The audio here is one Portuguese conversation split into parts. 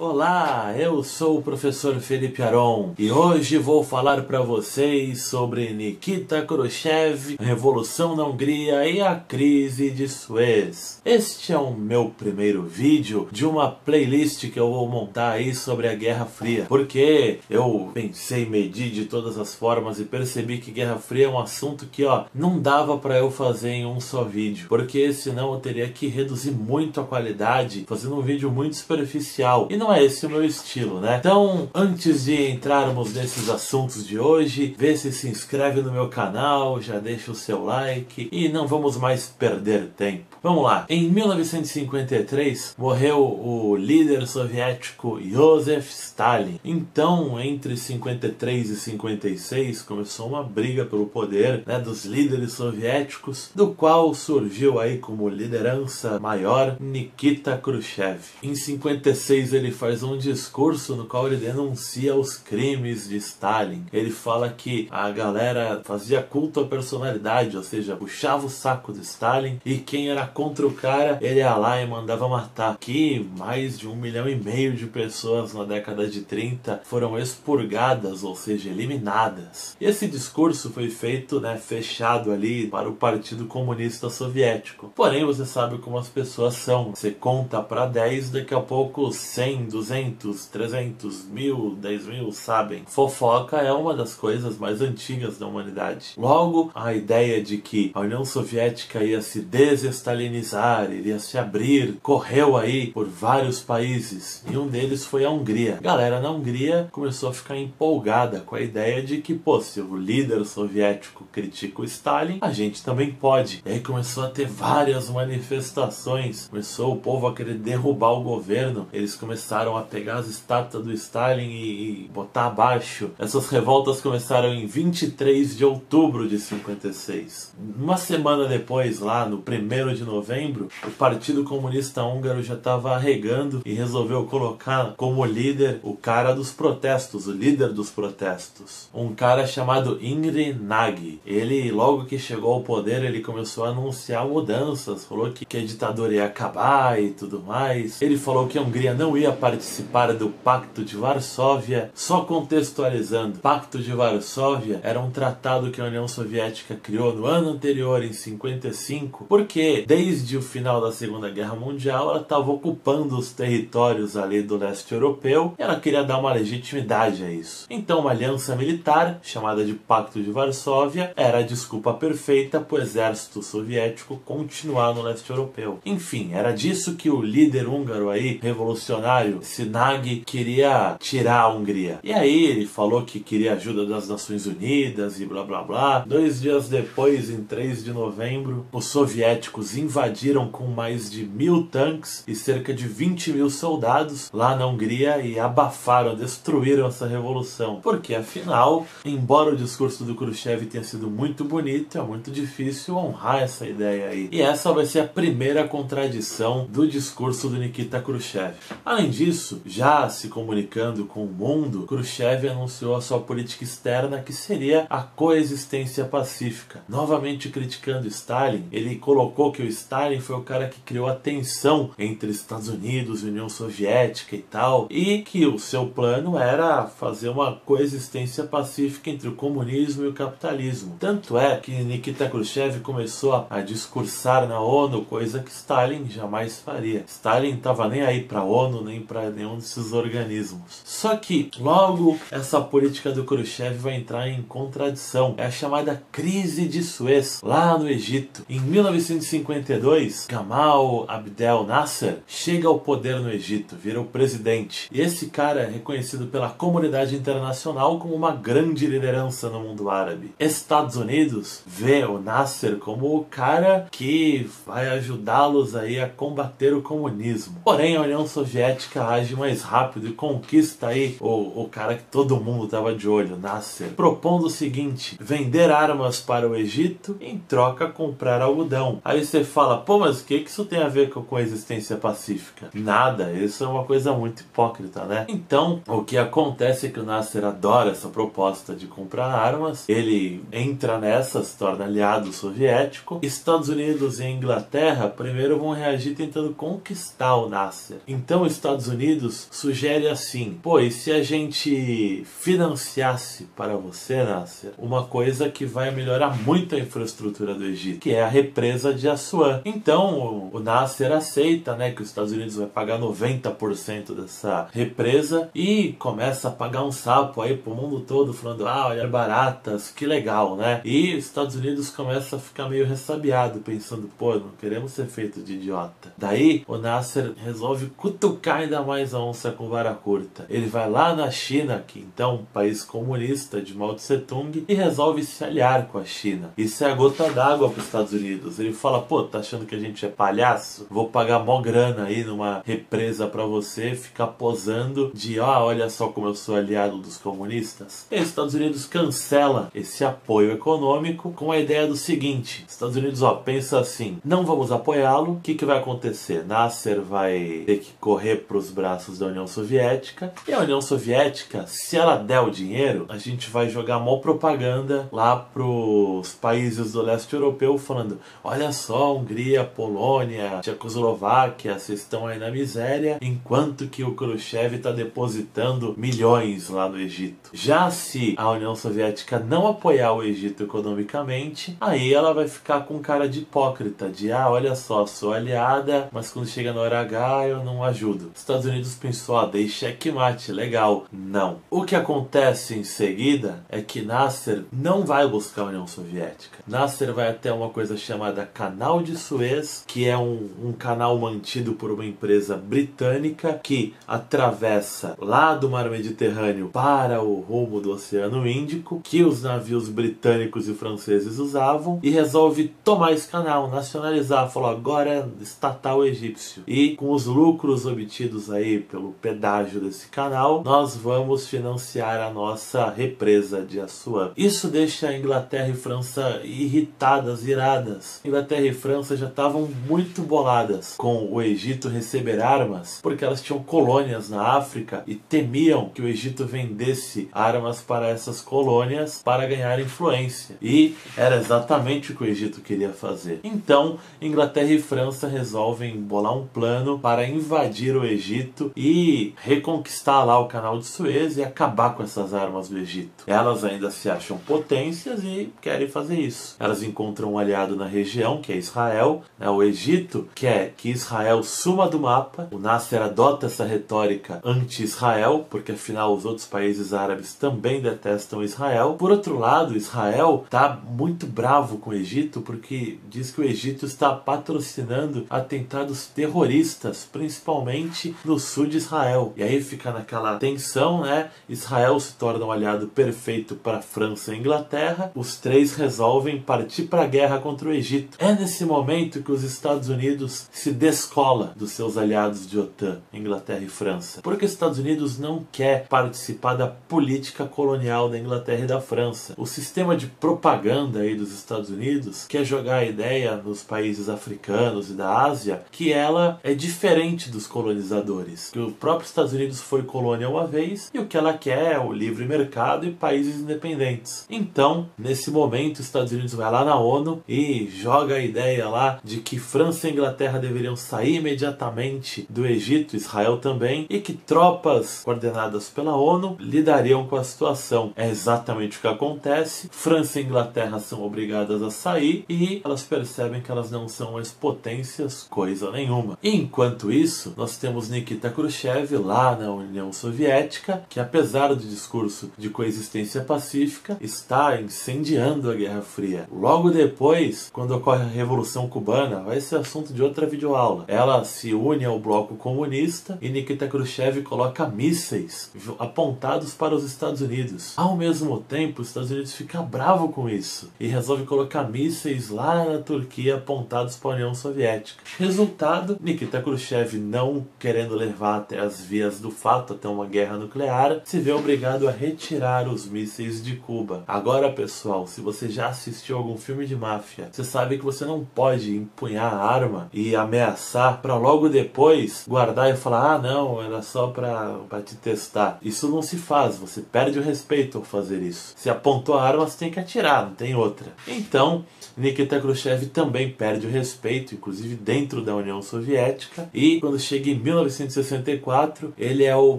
Olá, eu sou o professor Felipe Aron e hoje vou falar para vocês sobre Nikita Khrushchev, a Revolução na Hungria e a Crise de Suez. Este é o meu primeiro vídeo de uma playlist que eu vou montar aí sobre a Guerra Fria, porque eu pensei, medi de todas as formas e percebi que Guerra Fria é um assunto que não dava para eu fazer em um só vídeo, porque senão eu teria que reduzir muito a qualidade, fazendo um vídeo muito superficial, e não é esse o meu estilo, né? Então, antes de entrarmos nesses assuntos de hoje, vê se inscreve no meu canal, já deixa o seu like e não vamos mais perder tempo. Vamos lá. Em 1953 morreu o líder soviético Joseph Stalin. Então, entre 53 e 56 começou uma briga pelo poder, né, dos líderes soviéticos, do qual surgiu aí como liderança maior Nikita Khrushchev. Em 56 ele faz um discurso no qual ele denuncia os crimes de Stalin. Ele fala que a galera fazia culto à personalidade, ou seja, puxava o saco de Stalin, e quem era contra o cara, ele ia lá e mandava matar. Que mais de 1,5 milhão de pessoas na década de 30 foram expurgadas, ou seja, eliminadas. E esse discurso foi feito, né, fechado ali para o Partido Comunista Soviético. Porém, você sabe como as pessoas são. Você conta para 10, daqui a pouco 100, 200, 300, 1000, 10 mil sabem. Fofoca é uma das coisas mais antigas da humanidade. Logo, a ideia de que a União Soviética ia se desestalinizar, iria se abrir, correu aí por vários países, e um deles foi a Hungria. A galera na Hungria começou a ficar empolgada com a ideia de que, pô, se o líder soviético critica o Stalin, a gente também pode. E aí começou a ter várias manifestações, começou o povo a querer derrubar o governo, eles começaram a pegar as estátuas do Stalin e botar abaixo. Essas revoltas começaram em 23 de outubro de 56. Uma semana depois, lá no 1º de novembro, o Partido Comunista Húngaro já estava arregando e resolveu colocar como líder o cara dos protestos, o líder dos protestos, um cara chamado Imre Nagy. Ele, logo que chegou ao poder, ele começou a anunciar mudanças, falou que a ditadura ia acabar e tudo mais. Ele falou que a Hungria não ia participar do Pacto de Varsóvia. Só contextualizando, Pacto de Varsóvia era um tratado que a União Soviética criou no ano anterior, em 55, porque desde o final da Segunda Guerra Mundial ela estava ocupando os territórios ali do leste europeu e ela queria dar uma legitimidade a isso. Então uma aliança militar, chamada de Pacto de Varsóvia, era a desculpa perfeita para o exército soviético continuar no leste europeu. Enfim, era disso que o líder húngaro aí, revolucionário, Nagy, queria tirar a Hungria. E aí ele falou que queria ajuda das Nações Unidas e blá blá blá. 2 dias depois, em 3 de novembro, os soviéticos invadiram com mais de 1000 tanques e cerca de 20 mil soldados lá na Hungria e abafaram, destruíram essa revolução. Porque afinal, embora o discurso do Khrushchev tenha sido muito bonito, é muito difícil honrar essa ideia aí. E essa vai ser a primeira contradição do discurso do Nikita Khrushchev. Além disso, já se comunicando com o mundo, Khrushchev anunciou a sua política externa, que seria a coexistência pacífica. Novamente criticando Stalin, ele colocou que o Stalin foi o cara que criou a tensão entre Estados Unidos e União Soviética e tal, e que o seu plano era fazer uma coexistência pacífica entre o comunismo e o capitalismo. Tanto é que Nikita Khrushchev começou a discursar na ONU, coisa que Stalin jamais faria. Stalin estava nem aí para a ONU, nem para nenhum desses organismos. Só que logo essa política do Khrushchev vai entrar em contradição. É a chamada Crise de Suez, lá no Egito. Em 1952, Gamal Abdel Nasser chega ao poder no Egito, vira o presidente. E esse cara é reconhecido pela comunidade internacional como uma grande liderança no mundo árabe. Estados Unidos vê o Nasser como o cara que vai ajudá-los aí a combater o comunismo. Porém, a União Soviética age mais rápido e conquista aí o cara que todo mundo estava de olho, Nasser, propondo o seguinte: vender armas para o Egito, em troca comprar algodão. Aí você fala, pô, mas o que isso tem a ver com a coexistência pacífica? Nada, isso é uma coisa muito hipócrita, né? Então, o que acontece é que o Nasser adora essa proposta de comprar armas, ele entra nessa, se torna aliado soviético. Estados Unidos e Inglaterra primeiro vão reagir tentando conquistar o Nasser. Então, os Estados Estados Unidos sugere assim: pô, e se a gente financiasse para você, Nasser, uma coisa que vai melhorar muito a infraestrutura do Egito, que é a represa de Assuan. Então o Nasser aceita, né, que os Estados Unidos vai pagar 90% dessa represa e começa a pagar um sapo aí pro mundo todo, falando: ah, olha, baratas, que legal, né? E os Estados Unidos começa a ficar meio ressabiado, pensando: pô, não queremos ser feito de idiota. Daí o Nasser resolve cutucar ainda mais a onça com vara curta. Ele vai lá na China, que então é um país comunista de Mao Tse Tung, e resolve se aliar com a China. Isso é a gota d'água para os Estados Unidos. Ele fala: pô, tá achando que a gente é palhaço? Vou pagar mó grana aí numa represa para você ficar posando de: ah, olha só como eu sou aliado dos comunistas. E os Estados Unidos cancela esse apoio econômico com a ideia do seguinte: Estados Unidos, ó, pensa assim, não vamos apoiá-lo, o que vai acontecer? Nasser vai ter que correr para os braços da União Soviética, e a União Soviética, se ela der o dinheiro, a gente vai jogar mó propaganda lá pros países do leste europeu, falando: olha só, Hungria, Polônia, Tchecoslováquia, vocês estão aí na miséria, enquanto que o Khrushchev está depositando milhões lá no Egito. Já se a União Soviética não apoiar o Egito economicamente, aí ela vai ficar com cara de hipócrita, de: ah, olha só, sou aliada, mas quando chega na hora H eu não ajudo. Os Estados Unidos pensou: ah, dei checkmate, legal. Não. O que acontece em seguida é que Nasser não vai buscar a União Soviética. Nasser vai até uma coisa chamada Canal de Suez, que é um canal mantido por uma empresa britânica que atravessa lá do Mar Mediterrâneo para o rumo do Oceano Índico, que os navios britânicos e franceses usavam, e resolve tomar esse canal, nacionalizar. Falou: agora é estatal egípcio. E com os lucros obtidos aí pelo pedágio desse canal, nós vamos financiar a nossa represa de Assuan. Isso deixa a Inglaterra e França irritadas, iradas. Inglaterra e França já estavam muito boladas com o Egito receber armas, porque elas tinham colônias na África e temiam que o Egito vendesse armas para essas colônias para ganhar influência. E era exatamente o que o Egito queria fazer. Então, Inglaterra e França resolvem bolar um plano para invadir o Egito e reconquistar lá o Canal de Suez e acabar com essas armas do Egito. Elas ainda se acham potências e querem fazer isso. Elas encontram um aliado na região, que é Israel. O Egito quer que Israel suma do mapa. O Nasser adota essa retórica anti-Israel, porque afinal os outros países árabes também detestam Israel. Por outro lado, Israel está muito bravo com o Egito, porque diz que o Egito está patrocinando atentados terroristas, principalmente no sul de Israel. E aí fica naquela tensão, né? Israel se torna um aliado perfeito para a França e Inglaterra. Os três resolvem partir para a guerra contra o Egito. É nesse momento que os Estados Unidos se descola dos seus aliados de OTAN, Inglaterra e França. Porque os Estados Unidos não quer participar da política colonial da Inglaterra e da França. O sistema de propaganda aí dos Estados Unidos quer jogar a ideia nos países africanos e da Ásia que ela é diferente dos colonizadores, que o próprio Estados Unidos foi colônia uma vez e o que ela quer é o livre mercado e países independentes. Então, nesse momento, os Estados Unidos vai lá na ONU e joga a ideia lá de que França e Inglaterra deveriam sair imediatamente do Egito, Israel também, e que tropas coordenadas pela ONU lidariam com a situação. É exatamente o que acontece. França e Inglaterra são obrigadas a sair e elas percebem que elas não são mais potências coisa nenhuma. E enquanto isso, nós temos Nikita Khrushchev lá na União Soviética, que apesar do discurso de coexistência pacífica, está incendiando a Guerra Fria. Logo depois, quando ocorre a Revolução Cubana, vai ser assunto de outra videoaula. Ela se une ao bloco comunista e Nikita Khrushchev coloca mísseis apontados para os Estados Unidos. Ao mesmo tempo, os Estados Unidos fica bravo com isso e resolve colocar mísseis lá na Turquia apontados para a União Soviética. Resultado, Nikita Khrushchev, não querendo levar até as vias do fato, até uma guerra nuclear, se vê obrigado a retirar os mísseis de Cuba. Agora, pessoal, se você já assistiu algum filme de máfia, você sabe que você não pode empunhar a arma e ameaçar para logo depois guardar e falar: ah, não, era só para te testar. Isso não se faz, você perde o respeito ao fazer isso. Se apontou a arma, você tem que atirar, não tem outra. Então, Nikita Khrushchev também perde o respeito, inclusive dentro da União Soviética, e quando chega em 19 1964, ele é o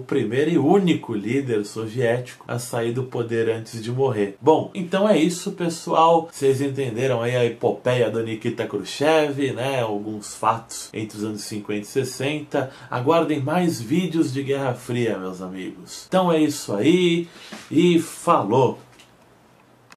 primeiro e único líder soviético a sair do poder antes de morrer. Bom, então é isso, pessoal. Vocês entenderam aí a epopeia do Nikita Khrushchev, né? Alguns fatos entre os anos 50 e 60. Aguardem mais vídeos de Guerra Fria, meus amigos. Então é isso aí e falou!